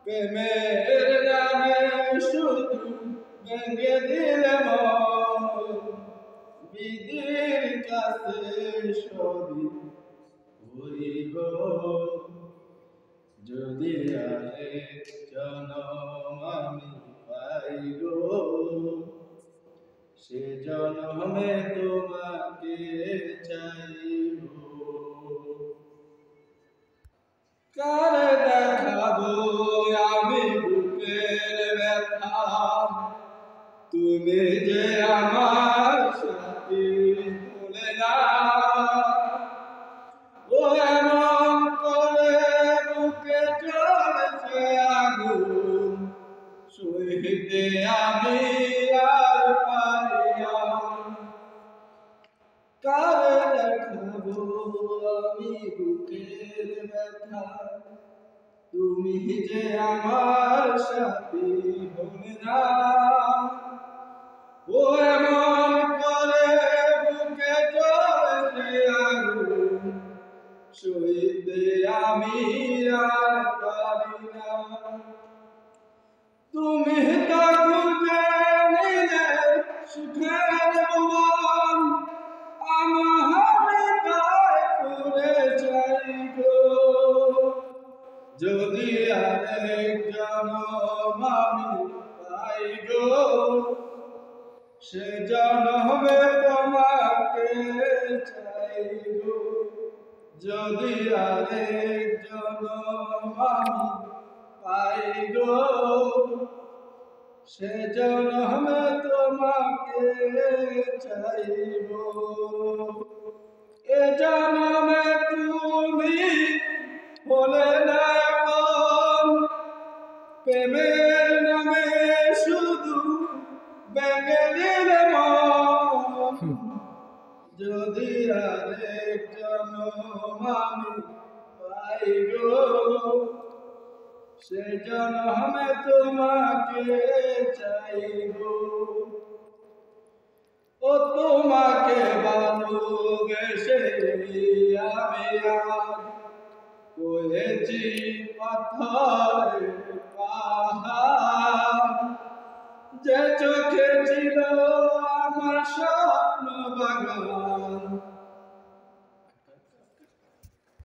প্রেমের নামে শুধু ভেঙে দিলে মন, বিধির কাছে সবই হইব। যদি আরেক জনম আমি পাই গো, সে জনমে তোমাকে চাইব। কারে দেখাবো আমি বুকের ব্যথা, তুমি যে আমার সাথী ভুলে না। ও এমন করে বুকে চলেছে আগুন, সইতে আমি আর পারি না। কারে দেখাবো আমি বুকের ব্যথা, তুমি যে আমার সাথী ভুলে না। ও এমন করে বুকে চলেছে আগুন, সইতে আমি আর পারি না। তুমি তো খুঁজে নিলে সুখের ভুবন, আমার গায়ে করে চাই গো। যদি আরেক জনম আমি পাই গো, সে জনমে তোমাকে চাই গো। যদি আরেক জনম আমি পাই গো, সে জনমে তোমাকে চাইব। এ জনমে তুমি হলে না আপন, প্রেমের নামে শুধু ভেঙে দিলে মন। যদি আরেক জনম আমি পাই গো, সে জনমে তোমাকে চাইব। ও তোমাকে ভালোবেসে আমি আজ করেছি পাথরের পাহাড়, যে চোখে ছিল আমার স্বপ্ন বাগান,